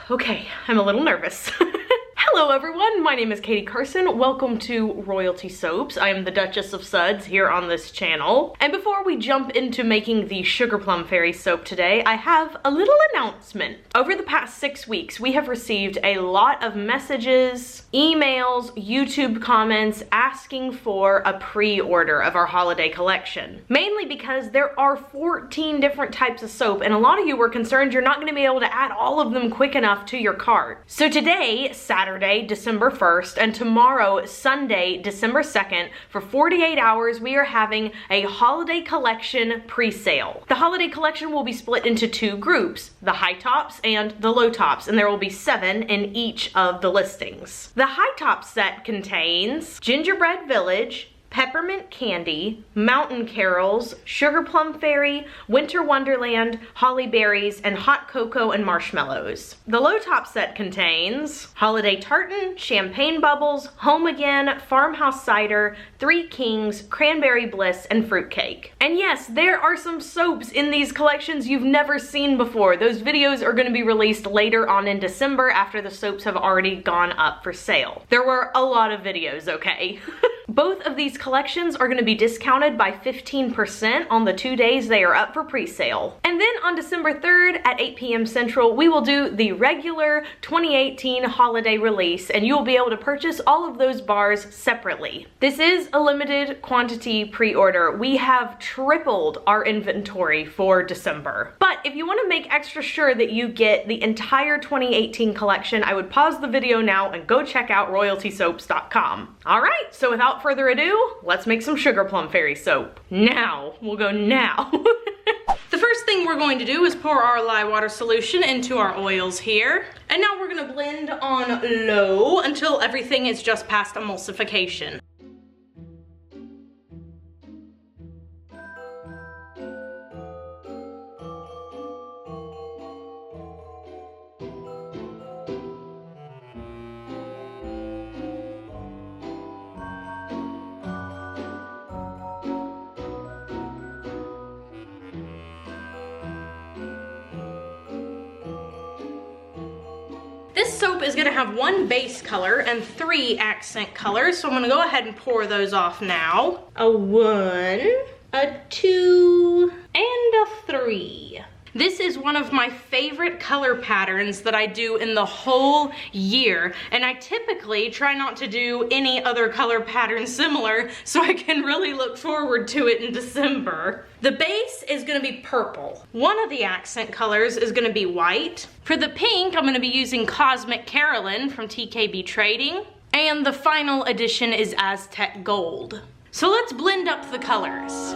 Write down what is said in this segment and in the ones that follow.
Okay, I'm a little nervous. Hello everyone, my name is Katie Carson. Welcome to Royalty Soaps. I am the Duchess of Suds here on this channel. And before we jump into making the Sugar Plum Fairy soap today, I have a little announcement. Over the past 6 weeks, we have received a lot of messages, emails, YouTube comments asking for a pre-order of our holiday collection. Mainly because there are 14 different types of soap, and a lot of you were concerned you're not going to be able to add all of them quick enough to your cart. So today, Saturday, December 1st, and tomorrow, Sunday, December 2nd, for 48 hours, we are having a holiday collection pre-sale. The holiday collection will be split into 2 groups, the high tops and the low tops, and there will be 7 in each of the listings. The high top set contains Gingerbread Village, Peppermint Candy, Mountain Carols, Sugar Plum Fairy, Winter Wonderland, Holly Berries, and Hot Cocoa and Marshmallows. The low top set contains Holiday Tartan, Champagne Bubbles, Home Again, Farmhouse Cider, Three Kings, Cranberry Bliss, and Fruitcake. And yes, there are some soaps in these collections you've never seen before. Those videos are going to be released later on in December after the soaps have already gone up for sale. There were a lot of videos, okay? Both of these collections are going to be discounted by 15% on the 2 days they are up for pre-sale. And then on December 3rd at 8 p.m. Central, we will do the regular 2018 holiday release, and you will be able to purchase all of those bars separately. This is a limited quantity pre-order. We have tripled our inventory for December. But if you want to make extra sure that you get the entire 2018 collection, I would pause the video now and go check out royaltysoaps.com. All right, so without further ado, let's make some Sugar Plum Fairy soap. Now, we'll go now. The first thing we're going to do is pour our lye water solution into our oils here. And now we're gonna blend on low until everything is just past emulsification. This soap is gonna have 1 base color and 3 accent colors, so I'm gonna go ahead and pour those off now. A 1, a 2, and a 3. This is one of my favorite color patterns that I do in the whole year, and I typically try not to do any other color pattern similar so I can really look forward to it in December. The base is gonna be purple. One of the accent colors is gonna be white. For the pink, I'm gonna be using Cosmic Carolyn from TKB Trading, and the final addition is Aztec Gold. So let's blend up the colors.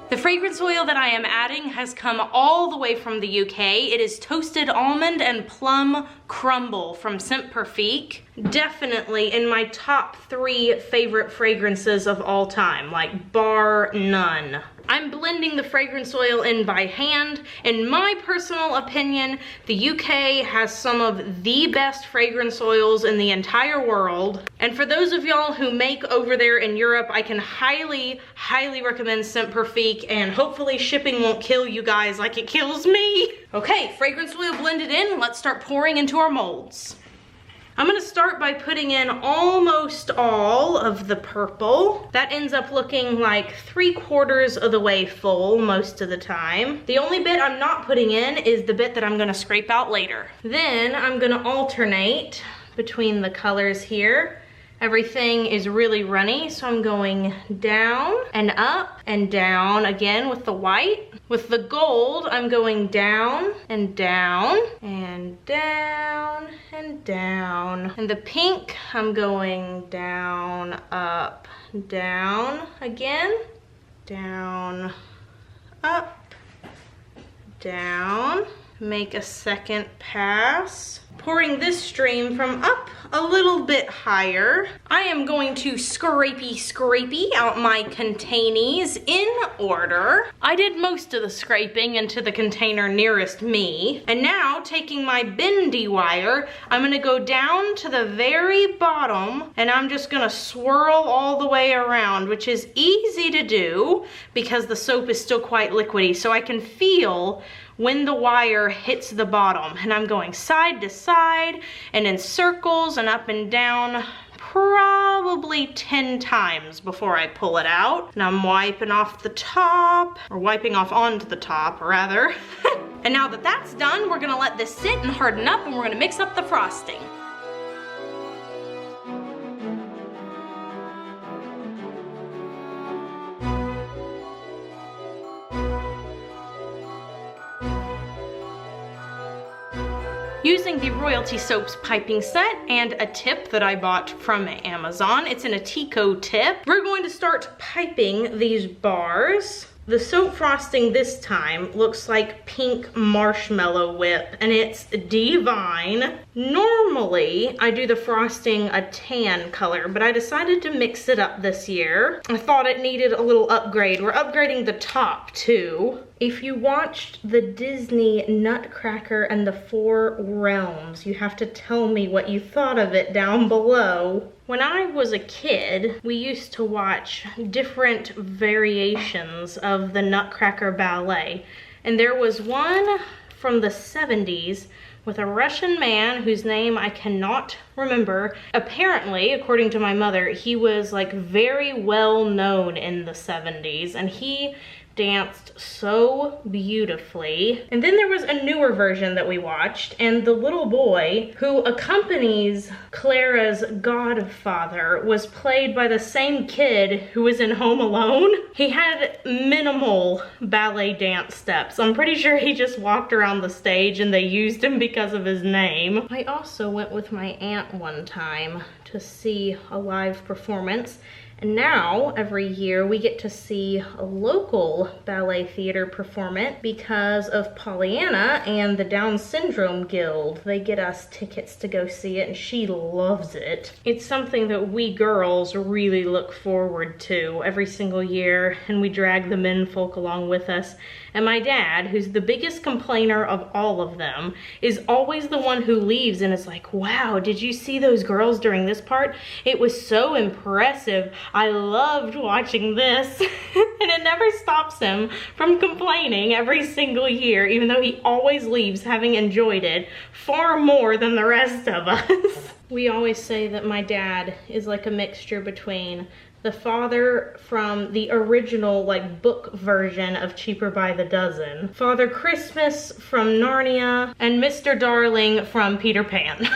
The fragrance oil that I am adding has come all the way from the UK. It is Toasted Almond and Plum Crumble from Scent Perfect. Definitely in my top 3 favorite fragrances of all time, like bar none. I'm blending the fragrance oil in by hand. In my personal opinion, the UK has some of the best fragrance oils in the entire world. And for those of y'all who make over there in Europe, I can highly, highly recommend Scent Perfect, and hopefully shipping won't kill you guys like it kills me. Okay, fragrance oil blended in, let's start pouring into our molds. I'm gonna start by putting in almost all of the purple. That ends up looking like 3/4 of the way full most of the time. The only bit I'm not putting in is the bit that I'm gonna scrape out later. Then I'm gonna alternate between the colors here. Everything is really runny, so I'm going down and up and down again with the white. With the gold, I'm going down and down and down and down. And the pink, I'm going down, up, down again, down, up, down. Make a second pass. pouring this stream from up a little bit higher. I am going to scrapey out my containers in order. I did most of the scraping into the container nearest me. And now, taking my bendy wire, I'm gonna go down to the very bottom and I'm just gonna swirl all the way around, which is easy to do because the soap is still quite liquidy, so I can feel when the wire hits the bottom. And I'm going side to side and in circles and up and down probably 10 times before I pull it out. And I'm wiping off the top, or wiping off onto the top rather. And now that that's done, we're gonna let this sit and harden up and we're gonna mix up the frosting. Using the Royalty Soaps piping set and a tip that I bought from Amazon. It's an Atico tip. We're going to start piping these bars. The soap frosting this time looks like pink marshmallow whip and it's divine. Normally, I do the frosting a tan color, but I decided to mix it up this year. I thought it needed a little upgrade. We're upgrading the top too. If you watched the Disney Nutcracker and the Four Realms, you have to tell me what you thought of it down below. When I was a kid, we used to watch different variations of the Nutcracker ballet. And there was one from the 70s with a Russian man whose name I cannot remember. Apparently, according to my mother, he was like very well known in the 70s and he danced so beautifully. And then there was a newer version that we watched, and the little boy who accompanies Clara's godfather was played by the same kid who was in Home Alone. He had minimal ballet dance steps. I'm pretty sure he just walked around the stage and they used him because of his name. I also went with my aunt one time to see a live performance. And now, every year, we get to see a local ballet theater performance because of Pollyanna and the Down Syndrome Guild. They get us tickets to go see it, and she loves it. It's something that we girls really look forward to every single year, and we drag the menfolk along with us. And my dad, who's the biggest complainer of all of them, is always the one who leaves and is like, wow, did you see those girls during this part? It was so impressive. I loved watching this. And it never stops him from complaining every single year, even though he always leaves having enjoyed it far more than the rest of us. We always say that my dad is like a mixture between the father from the original like book version of Cheaper by the Dozen, Father Christmas from Narnia, and Mr. Darling from Peter Pan.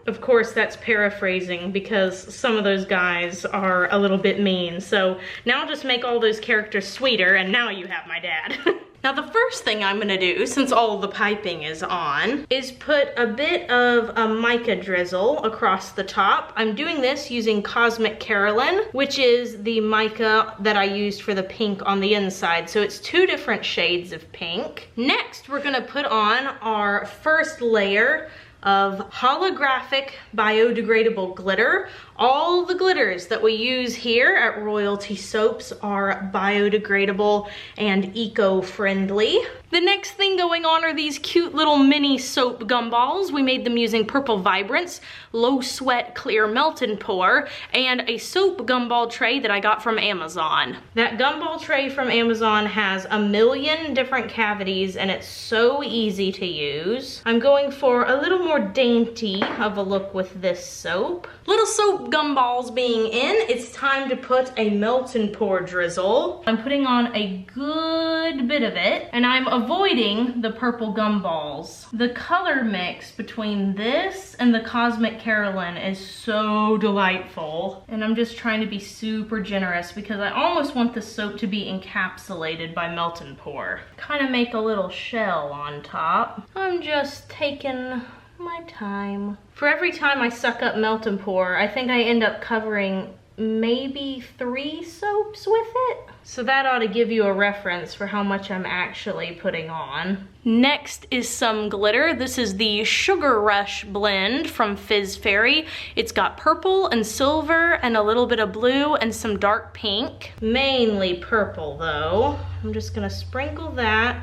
Of course, that's paraphrasing because some of those guys are a little bit mean. So now just make all those characters sweeter and now you have my dad. Now the first thing I'm gonna do, since all the piping is on, is put a bit of a mica drizzle across the top. I'm doing this using Cosmic Carolyn, which is the mica that I used for the pink on the inside. So it's 2 different shades of pink. Next, we're gonna put on our first layer of holographic biodegradable glitter. All the glitters that we use here at Royalty Soaps are biodegradable and eco-friendly. The next thing going on are these cute little mini soap gumballs. We made them using purple Vibrance, low sweat clear melt and pour, and a soap gumball tray that I got from Amazon. That gumball tray from Amazon has a million different cavities and it's so easy to use. I'm going for a little more dainty of a look with this soap. Little soap gumballs being in, it's time to put a melt and pour drizzle. I'm putting on a good bit of it, and I'm avoiding the purple gumballs. The color mix between this and the Cosmic Carolyn is so delightful, and I'm just trying to be super generous because I almost want the soap to be encapsulated by melt and pour. Kind of make a little shell on top. I'm just taking my time. For every time I suck up melt and pour, I think I end up covering maybe 3 soaps with it. So that ought to give you a reference for how much I'm actually putting on. Next is some glitter. This is the Sugar Rush blend from Fizz Fairy. It's got purple and silver and a little bit of blue and some dark pink. Mainly purple though. I'm just gonna sprinkle that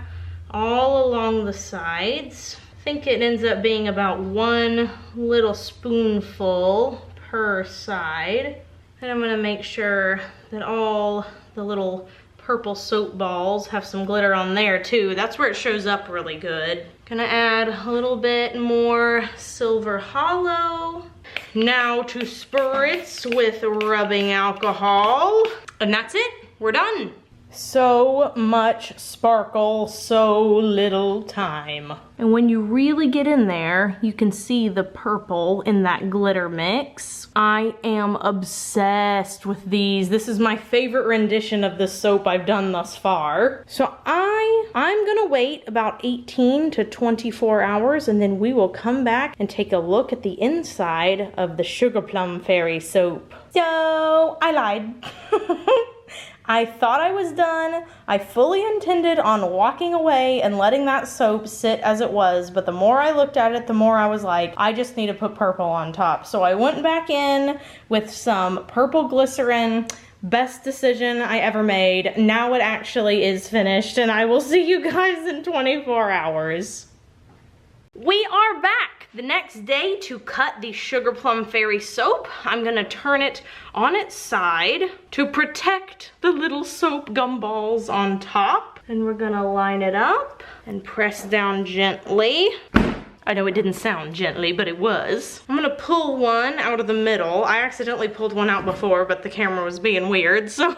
all along the sides. I think it ends up being about 1 little spoonful per side. And I'm gonna make sure that all the little purple soap balls have some glitter on there too. That's where it shows up really good. Gonna add a little bit more Silver Hollow. Now to spritz with rubbing alcohol. And that's it, we're done. So much sparkle, so little time. And when you really get in there, you can see the purple in that glitter mix. I am obsessed with these. This is my favorite rendition of the soap I've done thus far. So I'm gonna wait about 18 to 24 hours and then we will come back and take a look at the inside of the Sugar Plum Fairy soap. So, I lied. I thought I was done. I fully intended on walking away and letting that soap sit as it was, but the more I looked at it, the more I was like, I just need to put purple on top. So I went back in with some purple glycerin. Best decision I ever made. Now it actually is finished, and I will see you guys in 24 hours. We are back the next day to cut the Sugar Plum Fairy soap. I'm gonna turn it on its side to protect the little soap gumballs on top. And we're gonna line it up and press down gently. I know it didn't sound gently, but it was. I'm gonna pull one out of the middle. I accidentally pulled one out before, but the camera was being weird, so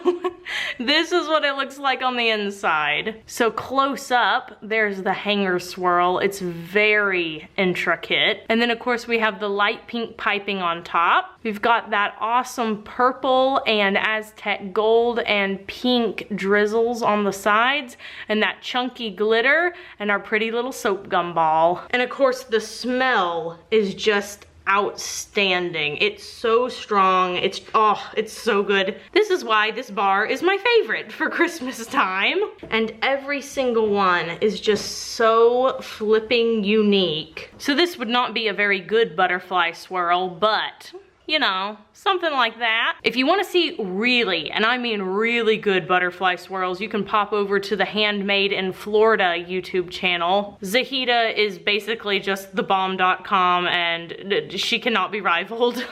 this is what it looks like on the inside. So close up, there's the hanger swirl. It's very intricate. And then of course we have the light pink piping on top. We've got that awesome purple and Aztec gold and pink drizzles on the sides, and that chunky glitter, and our pretty little soap gumball. And of course the smell is just outstanding. It's so strong. It's so good. This is why this bar is my favorite for Christmas time. And every single one is just so flipping unique. So this would not be a very good butterfly swirl, but you know, something like that. If you want to see really, and I mean really good butterfly swirls, you can pop over to the Handmade in Florida YouTube channel. Zahida is basically just thebomb.com and she cannot be rivaled.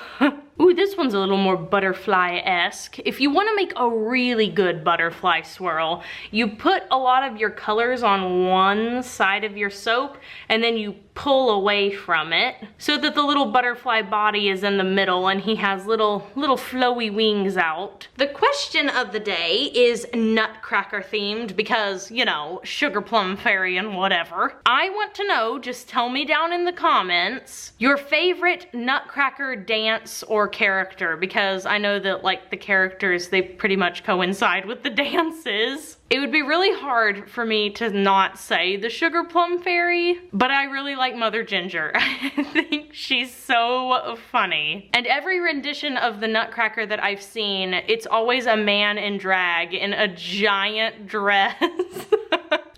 Ooh, this one's a little more butterfly-esque. If you want to make a really good butterfly swirl, you put a lot of your colors on one side of your soap and then you pull away from it so that the little butterfly body is in the middle and he has little flowy wings out. The question of the day is Nutcracker themed because, you know, Sugar Plum Fairy and whatever. I want to know, just tell me down in the comments, your favorite Nutcracker dance or character, because I know that like the characters, they pretty much coincide with the dances. It would be really hard for me to not say the Sugar Plum Fairy, but I really like Mother Ginger. I think she's so funny. And every rendition of the Nutcracker that I've seen, it's always a man in drag in a giant dress.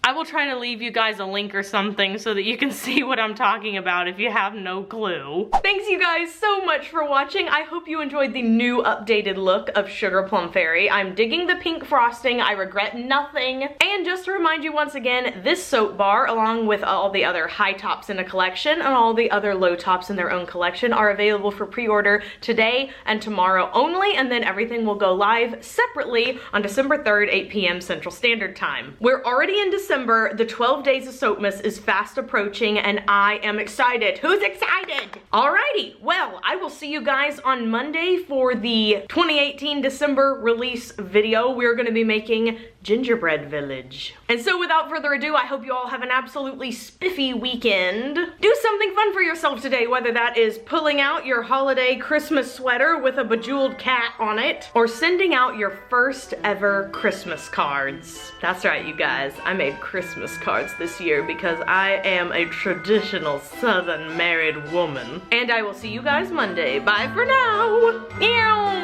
I will try to leave you guys a link or something so that you can see what I'm talking about if you have no clue. Thanks you guys so much for watching. I hope you enjoyed the new updated look of Sugar Plum Fairy. I'm digging the pink frosting. I regret nothing. And just to remind you once again, this soap bar, along with all the other high tops in a collection and all the other low tops in their own collection, are available for pre-order today and tomorrow only, and then everything will go live separately on December 3rd, 8 p.m. Central Standard Time. We're already in December. The 12 days of Soapmas is fast approaching and I am excited. Who's excited? Alrighty, well, I will see you guys on Monday for the 2018 December release video. We're gonna be making Gingerbread Village. And so without further ado, I hope you all have an absolutely spiffy weekend. Do something fun for yourself today, whether that is pulling out your holiday Christmas sweater with a bejeweled cat on it, or sending out your first ever Christmas cards. That's right, you guys, I made Christmas cards this year because I am a traditional Southern married woman. And I will see you guys Monday. Bye for now. Meow.